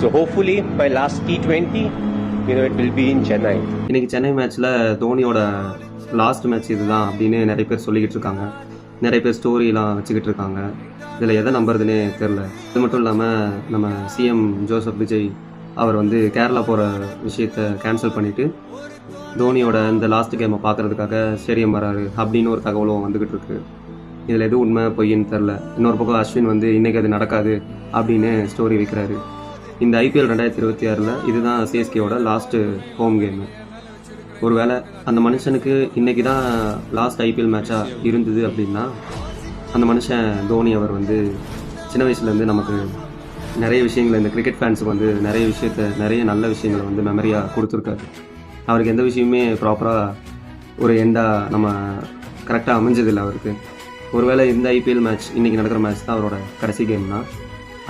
So hopefully by last T20, it will be in Chennai. இன்னைக்கு சென்னை மேட்ச்சில் தோனியோட last match இதுதான் அப்படின்னு நிறைய பேர் சொல்லிக்கிட்டு இருக்காங்க. நிறைய பேர் ஸ்டோரிலாம் வச்சுக்கிட்டு இருக்காங்க. இதில் எதை நம்புறதுன்னே தெரில. இது மட்டும் இல்லாமல் நம்ம சிஎம் ஜோசப் விஜய் அவர் வந்து கேரளா போகிற விஷயத்தை கேன்சல் பண்ணிவிட்டு தோனியோட இந்த லாஸ்ட் கேமை பார்க்குறதுக்காக ஸ்டேடியம் வராரு அப்படின்னு ஒரு தகவலும் வந்துக்கிட்டு இருக்கு. இதில் எதுவும் உண்மை பொய்ன்னு தெரில. இன்னொரு பக்கம் அஸ்வின் வந்து இன்றைக்கி அது நடக்காது அப்படின்னு ஸ்டோரி வைக்கிறாரு. இந்த ஐபிஎல் 2026 இதுதான் சிஎஸ்கேவோட லாஸ்ட்டு ஹோம் கேமு. ஒருவேளை அந்த மனுஷனுக்கு இன்றைக்கி தான் லாஸ்ட் ஐபிஎல் மேட்சாக இருந்தது அப்படின்னா அந்த மனுஷன் தோனி அவர் வந்து சின்ன வயசுலேருந்து நமக்கு நிறைய விஷயங்களை இந்த கிரிக்கெட் ஃபேன்ஸுக்கு வந்து நிறைய நல்ல விஷயங்களை வந்து மெமரியாக கொடுத்துருக்காரு. அவருக்கு எந்த விஷயமுமே ப்ராப்பராக ஒரு எண்டாக நம்ம கரெக்டாக அமைஞ்சதில்லை அவருக்கு. ஒருவேளை இந்த ஐபிஎல் மேட்ச் இன்றைக்கி நடக்கிற மேட்ச் தான் அவரோட கடைசி கேம்னா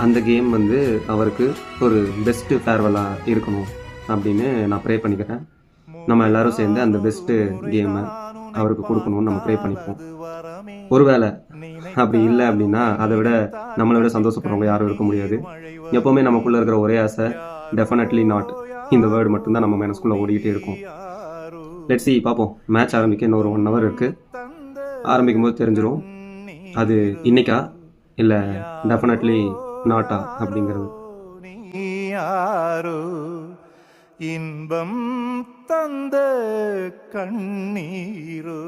அந்த கேம் வந்து அவருக்கு ஒரு பெஸ்ட்டு ஃபேர்வெல்லாக இருக்கணும் அப்படின்னு நான் ப்ரே பண்ணிக்கிறேன். நம்ம எல்லோரும் சேர்ந்து அந்த பெஸ்ட்டு கேமை அவருக்கு கொடுக்கணும்னு நம்ம ப்ரே பண்ணிப்போம். ஒருவேளை அப்படி இல்லை அப்படின்னா அதை விட நம்மளை விட சந்தோஷப்படுறவங்க யாரும் இருக்க முடியாது. எப்போவுமே நமக்குள்ளே இருக்கிற ஒரே ஆசை டெஃபினெட்லி நாட் இந்த வேர்டு மட்டும்தான் நம்ம மனசுக்குள்ளே ஓடிக்கிட்டே இருக்கும். லெட்ஸ் சி, பார்ப்போம். மேட்ச் ஆரம்பிக்க இன்னொரு 1 hour இருக்குது. ஆரம்பிக்கும் போது தெரிஞ்சிடும் அது இன்னைக்கா இல்லை டெஃபினெட்லி நாட்டா அப்படிங்கிறது. இன்பம் தந்த கண்ணீரோ